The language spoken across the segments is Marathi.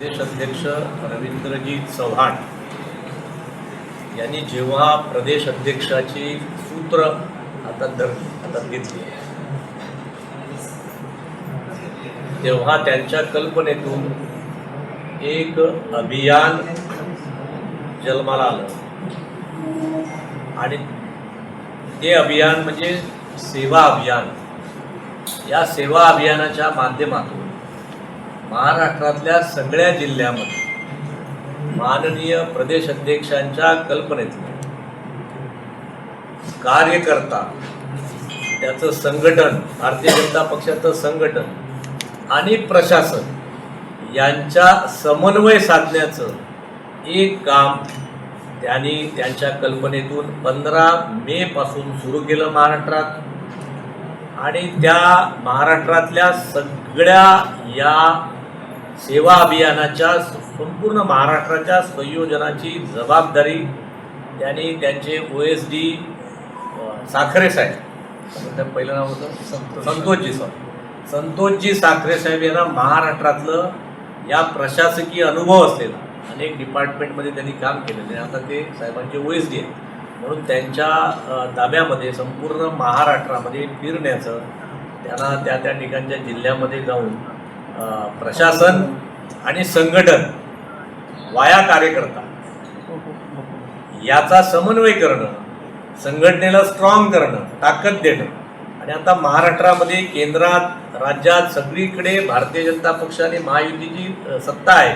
प्रदेश अध्यक्ष रवींद्रजी चव्हाण यांनी जेव्हा प्रदेश अध्यक्षाची सूत्र हातात घेतली तेव्हा त्यांच्या कल्पनेतून एक अभियान जन्माला आलं आणि ते अभियान म्हणजे सेवा अभियान. या सेवा अभियानाच्या माध्यमातून महाराष्ट्रातल्या सगळ्या जिल्ह्यामध्ये माननीय प्रदेश अध्यक्षांच्या कल्पनेतून कार्यकर्ता, त्याचं संघटन, भारतीय जनता पक्षाचं संघटन आणि प्रशासन यांच्या समन्वय साधण्याचं एक काम त्यांनी त्यांच्या कल्पनेतून 15 मे पासून सुरू केलं महाराष्ट्रात. आणि त्या महाराष्ट्रातल्या सगळ्या या सेवा अभियानाच्या संपूर्ण महाराष्ट्राच्या संयोजनाची जबाबदारी त्यांनी त्यांचे OSD साखरे साहेब, पहिलं नाव होतं संतोषजी साखरे साहेब यांना महाराष्ट्रातलं या प्रशासकीय अनुभव असलेला अनेक डिपार्टमेंटमध्ये त्यांनी काम केलेलं आहे. आता ते साहेबांचे OSD आहेत म्हणून त्यांच्या ताब्यामध्ये संपूर्ण महाराष्ट्रामध्ये फिरण्याचं, त्यांना त्या त्या ठिकाणच्या जिल्ह्यामध्ये जाऊन प्रशासन आणि संघटन वाया कार्यकर्ता याचा समन्वय करणं, संघटनेला स्ट्रॉंग करणं, ताकद देणं. आणि आता महाराष्ट्रामध्ये, केंद्रात, राज्यात सगळीकडे भारतीय जनता पक्ष आणि महायुतीची सत्ता आहे,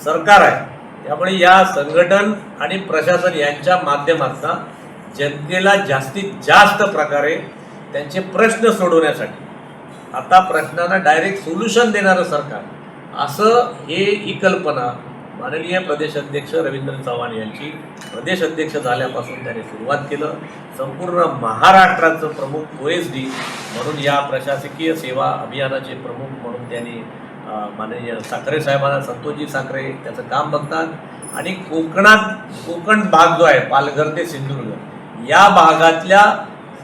सरकार आहे. त्यामुळे या संघटन आणि प्रशासन यांच्या माध्यमातून जनतेला जास्तीत जास्त प्रकारे त्यांचे प्रश्न सोडवण्यासाठी, आता प्रश्नांना डायरेक्ट सोल्युशन देणारं सरकार, असं ही कल्पना माननीय प्रदेश अध्यक्ष रवींद्र चव्हाण यांची प्रदेश अध्यक्ष झाल्यापासून त्यांनी सुरुवात केलं. संपूर्ण महाराष्ट्राचं प्रमुख OSD म्हणून, या प्रशासकीय सेवा अभियानाचे प्रमुख म्हणून त्यांनी माननीय साखरे साहेबांना, संतोषजी साखरे त्याचं काम बघतात. आणि कोकण भाग जो आहे, पालघर ते सिंधुदुर्ग या भागातल्या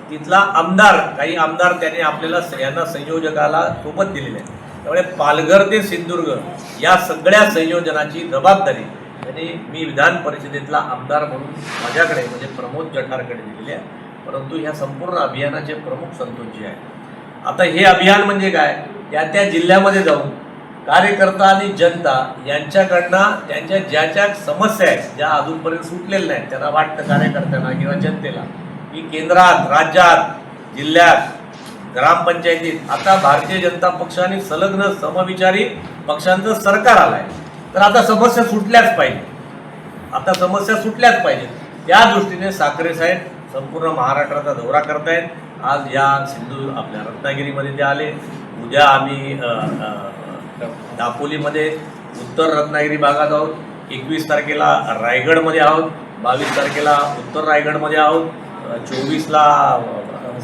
तिथला आमदार, काही आमदार त्यांनी आपल्याला यांना संयोजकाला सोबत दिलेले आहे. त्यामुळे पालघर ते सिंधुदुर्ग या सगळ्या संयोजनाची जबाबदारी त्यांनी मी विधान परिषदेतला आमदार म्हणून माझ्याकडे म्हणजे प्रमोद जठारकडे दिलेली आहे. परंतु ह्या संपूर्ण अभियानाचे प्रमुख संतोषजी आहे. आता हे अभियान म्हणजे काय, त्या जिल्ह्यामध्ये जाऊन कार्यकर्ता आणि जनता यांच्याकडनं त्यांच्या ज्या समस्या आहेत, ज्या अजूनपर्यंत सुटलेल्या नाहीत, त्यांना वाटतं कार्यकर्त्यांना किंवा जनतेला की केंद्रात, राज्यात, जिल्ह्यात, ग्रामपंचायतीत आता भारतीय जनता पक्षाने संलग्न समविचारी पक्षांचं सरकार आलं आहे, तर आता समस्या सुटल्याच पाहिजेत. त्या दृष्टीने साखरे साहेब संपूर्ण महाराष्ट्राचा दौरा करतायत. आज या आपल्या रत्नागिरीमध्ये ते आले. उद्या आम्ही दापोलीमध्ये उत्तर रत्नागिरी भागात आहोत, 21 तारखेला रायगडमध्ये आहोत, 22 तारखेला उत्तर रायगडमध्ये आहोत, 24ला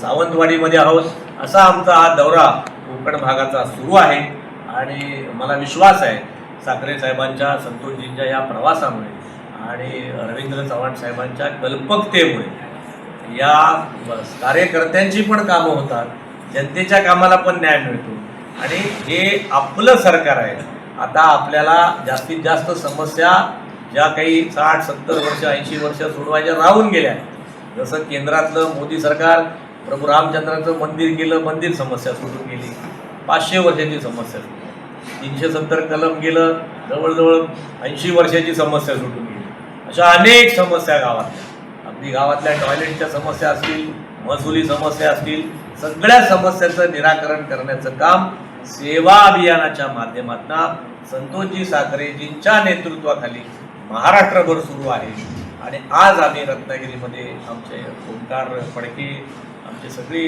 सावंतवाडीमध्ये आहोत. असा आमचा हा दौरा कोकण भागाचा सुरू आहे. आणि मला विश्वास आहे साखरे साहेबांच्या, संतोषजींच्या या प्रवासामुळे आणि रवींद्र चव्हाण साहेबांच्या कल्पकतेमुळे या कार्यकर्त्यांची पण कामं होतात, जनतेच्या कामाला पण न्याय मिळतो. आणि हे आपलं सरकार आहे. आता आपल्याला जास्तीत जास्त समस्या ज्या काही 60, 70 वर्ष, 80 वर्ष सोडवायच्या राहून गेल्या, जसं केंद्रातलं मोदी सरकार प्रभू रामचंद्राचं मंदिर केलं, मंदिर समस्या सुटून गेली. 500 वर्षाची समस्या सुटली. 370 कलम गेलं, जवळजवळ 80 वर्षाची समस्या सुटून गेली. अशा अनेक समस्या गावातल्या, अगदी गावातल्या टॉयलेटच्या समस्या असतील, महसुली समस्या असतील, सगळ्या समस्यांचं निराकरण करण्याचं काम सेवा अभियानाच्या माध्यमातून संतोषजी साखरेजींच्या नेतृत्वाखाली महाराष्ट्रभर सुरू आहे. आणि आज आम्ही रत्नागिरीमध्ये आमचे ओंकार फडके, आमचे सगळी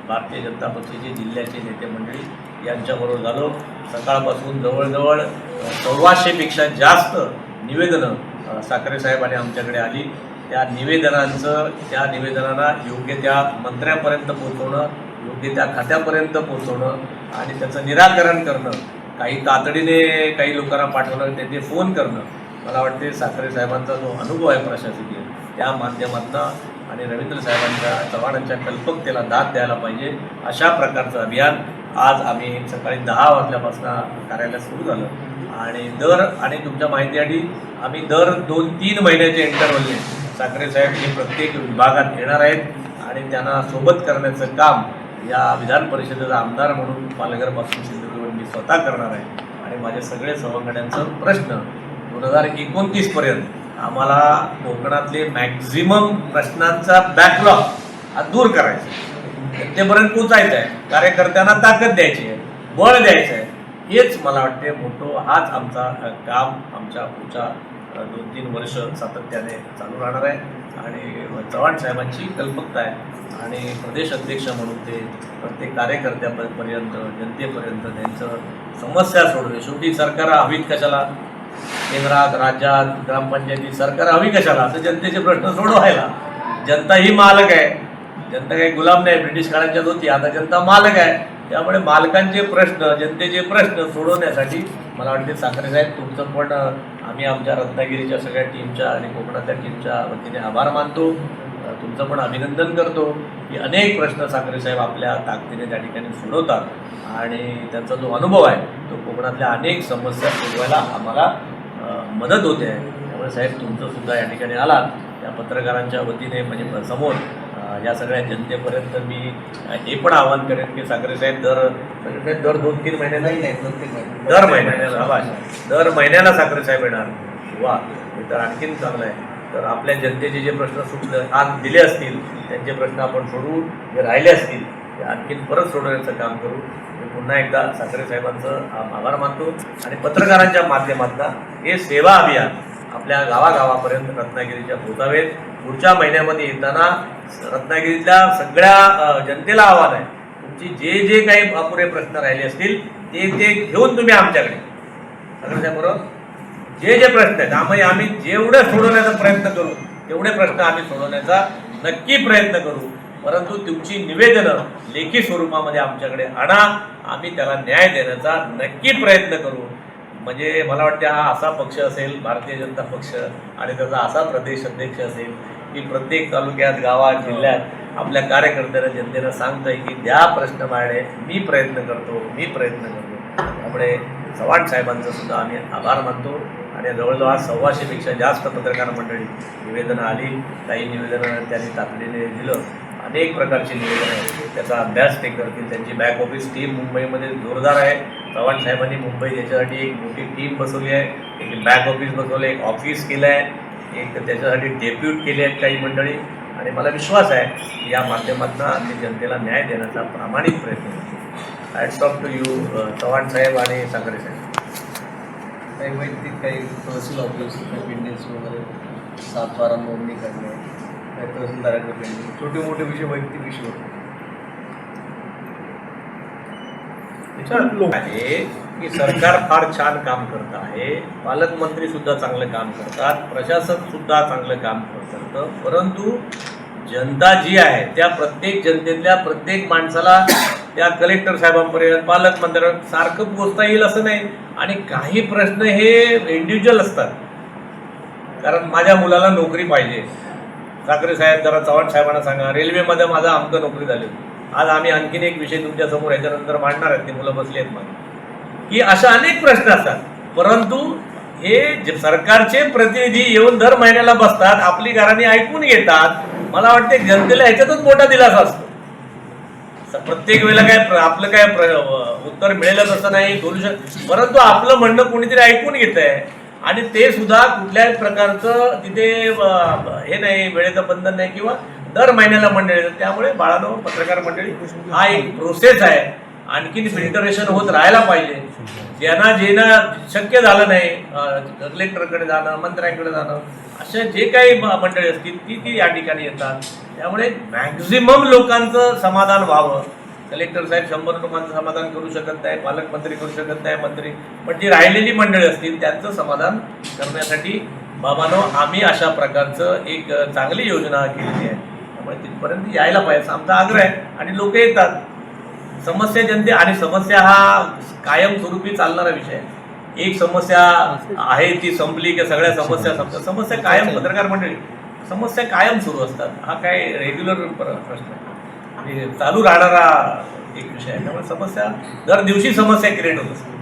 भारतीय जनता पक्षाचे जिल्ह्याचे नेते मंडळी यांच्याबरोबर झालो. सकाळपासून जवळजवळ 1400पेक्षा जास्त निवेदनं साखरे साहेबांनी आमच्याकडे आली. त्या निवेदनांना योग्य त्या मंत्र्यापर्यंत पोहोचवणं, योग्य त्या खात्यापर्यंत पोहोचवणं आणि त्याचं निराकरण करणं, काही तातडीने काही लोकांना पाठवणं, त्यांचे फोन करणं. मला वाटते साखरे साहेबांचा जो अनुभव आहे प्रशासकीय, त्या माध्यमातून आणि रवींद्र साहेबांच्या, चव्हाणांच्या कल्पकतेला दाद द्यायला पाहिजे. अशा प्रकारचं अभियान आज आम्ही सकाळी 10 वाजल्यापासून कार्यालय सुरू झालं आणि तुमच्या माहितीसाठी आम्ही दर 2-3 महिन्याच्या इंटरव्हलने साखरे साहेब हे प्रत्येक विभागात येणार आहेत आणि त्यांना सोबत करण्याचं काम या विधान परिषदेचा आमदार म्हणून पालघरपासून सिंधुदुर्ग मी स्वतः करणार आहे आणि माझे सगळे सवंगड्यांचं प्रश्न 2029 पर्यंत आम्हाला कोकणातले मॅक्झिमम प्रश्नांचा बॅकलॉग हा दूर करायचा, जनतेपर्यंत पोचायचं आहे, कार्यकर्त्यांना ताकद द्यायची आहे, बळ द्यायचं आहे. हेच मला वाटते हाच आमचा काम आमच्या पुढच्या 2-3 वर्ष सातत्याने चालू राहणार आहे. आणि चव्हाण साहेबांची कल्पकता आहे आणि प्रदेश अध्यक्ष म्हणून ते प्रत्येक कार्यकर्त्यापर्यंत जनतेपर्यंत त्यांचं समस्या सोडवे. शेवटी सरकार हवीत कशाला, केंद्रात राज्यात ग्रामपंचायती सरकार हवी कशाला, तर जनतेचे प्रश्न सोडवायला. जनता ही मालक आहे, जनता काही गुलाम नाही, ब्रिटिश काळांच्यात होती, आता जनता मालक आहे. त्यामुळे मालकांचे प्रश्न जनतेचे प्रश्न सोडवण्यासाठी मला वाटते साखरे साहेब तुमचं पण आम्ही आमच्या रत्नागिरीच्या सगळ्या टीमच्या आणि कोकणातल्या टीमच्या वतीने आभार मानतो, तुमचं पण अभिनंदन करतो की अनेक प्रश्न साखरे साहेब आपल्या ताकदीने त्या ठिकाणी सोडवतात आणि त्यांचा जो अनुभव आहे तो कोकणातल्या अनेक समस्या सोडवायला आम्हाला मदत होते आहे. त्यामुळे साहेब तुमचं सुद्धा या ठिकाणी आलात त्या पत्रकारांच्या वतीने म्हणजे समोर या सगळ्या जनतेपर्यंत मी हे पण आवाहन करेन की साखरे साहेब दर 2-3 महिन्याला दर महिन्याला साखरे साहेब येणार. वा, हे तर आणखीन चांगलं आहे. तर आपल्या जनतेचे जे प्रश्न आज दिले असतील त्यांचे प्रश्न आपण सोडवू, जे राहिले असतील ते आणखीन परत सोडवण्याचं काम करू. मी पुन्हा एकदा साखरे साहेबांचं आभार मानतो आणि पत्रकारांच्या माध्यमातून हे सेवा अभियान आपल्या गावागावापर्यंत रत्नागिरीच्या पोचावेत. पुढच्या महिन्यामध्ये येताना रत्नागिरीतल्या सगळ्या जनतेला आव्हान आहे, तुमची जे काही अपुरे प्रश्न राहिले असतील ते घेऊन तुम्ही आमच्याकडे साखरे साहेब जे प्रश्न आहेत आम्ही जेवढे सोडवण्याचा प्रयत्न करू तेवढे प्रश्न आम्ही सोडवण्याचा नक्की प्रयत्न करू. परंतु तुमची निवेदनं लेखी स्वरूपामध्ये आमच्याकडे आणा, आम्ही त्याला न्याय देण्याचा नक्की प्रयत्न करू. म्हणजे मला वाटतं हा असा पक्ष असेल भारतीय जनता पक्ष आणि त्याचा असा प्रदेश अध्यक्ष असेल की प्रत्येक तालुक्यात गावात जिल्ह्यात आपल्या कार्यकर्त्यांना जनतेला सांगतंय की द्या प्रश्न मांडे, मी प्रयत्न करतो. त्यामुळे चव्हाण साहेबांचं सुद्धा आम्ही आभार मानतो आणि जवळजवळ 125पेक्षा जास्त पत्रकार मंडळी निवेदनं आली, काही निवेदनं त्यांनी तातडीने दिलं, अनेक प्रकारची निवेदनं आहेत, त्याचा अभ्यास ते करतील. त्यांची बॅक ऑफिस टीम मुंबईमध्ये जोरदार आहे. चव्हाण साहेबांनी मुंबईत याच्यासाठी एक मोठी टीम बसवली आहे, एक बॅक ऑफिस बसवलं, एक ऑफिस केलं आहे, एक त्याच्यासाठी डेप्यूट केले आहेत काही मंडळी. आणि मला विश्वास आहे की या माध्यमातून आम्ही जनतेला न्याय देण्याचा प्रामाणिक प्रयत्न करतो. Hats off to you Chavan साहेब आणि साखरे साहेब. काही वैयक्तिक काही तहसील ऑफिस पेंडिंग्स वगैरे 7-12 नोंदणी करणे, काही तहसीलदाराकडे पेंडिंग, छोटे मोठे विषय वैयक्तिक विषय होते. आहे की सरकार फार छान काम करत आहे, पालकमंत्री सुद्धा चांगलं काम करतात, प्रशासन सुद्धा चांगलं काम करतं, परंतु जनता जी आहे त्या प्रत्येक जनतेतल्या प्रत्येक माणसाला त्या कलेक्टर साहेबांपर्यंत पालकमंत्र्यांपर्यंत सारखं पोचता येईल असं नाही. आणि काही प्रश्न हे इंडिव्हिज्युअल असतात, कारण माझ्या मुलाला नोकरी पाहिजे, साखरे साहेब जरा चव्हाण साहेबांना सांगा, रेल्वेमध्ये माझा अमकं नोकरी झाली. आज आम्ही आणखीन एक विषय तुमच्यासमोर याच्यानंतर मांडणार आहेत, ते मुलं बसली आहेत मला, की अशा अनेक प्रश्न असतात. परंतु हे सरकारचे प्रतिनिधी येऊन दर महिन्याला बसतात, आपली घराणी ऐकून घेतात. मला वाटते जनतेला ह्याच्यातच मोठा दिलासा असतो. प्रत्येक वेळेला काय आपलं काय उत्तर मिळेलच असं नाही, परंतु आपलं म्हणणं कोणीतरी ऐकून घेत आहे आणि ते सुद्धा कुठल्याही प्रकारचं तिथे हे नाही, वेळेचं बंधन नाही किंवा दर महिन्याला मंडळी. त्यामुळे बाळानो पत्रकार मंडळी हा एक प्रोसेस आहे, आणखीन फिल्टरेशन होत राहायला पाहिजे. ज्यांना शक्य झालं नाही कलेक्टरकडे जाणं, मंत्र्यांकडे जाणं, अशा जे काही मंडळी असतील ती या ठिकाणी येतात. त्यामुळे मॅक्झिमम लोकांचं समाधान व्हावं. कलेक्टर साहेब 100 लोकांचं समाधान करू शकत नाही, पालकमंत्री करू शकत नाही, मंत्री, पण जी राहिलेली मंडळी असतील त्यांचं समाधान करण्यासाठी बाबांनो आम्ही अशा प्रकारचं एक चांगली योजना केलेली आहे. त्यामुळे तिथपर्यंत यायला पाहिजे आमचा आग्रह आहे आणि लोक येतात. समस्या जनते आणि समस्या हा कायमस्वरूपी चालणारा विषय आहे. एक समस्या आहे ती संपली की सगळ्या समस्या संपतात. समस्या कायम, पत्रकार मंडळी समस्या कायम सुरू असतात. हा काय रेग्युलर प्रश्न आहे, चालू राहणारा एक विषय आहे. त्यामुळे समस्या दर दिवशी समस्या क्रिएट होत असतात.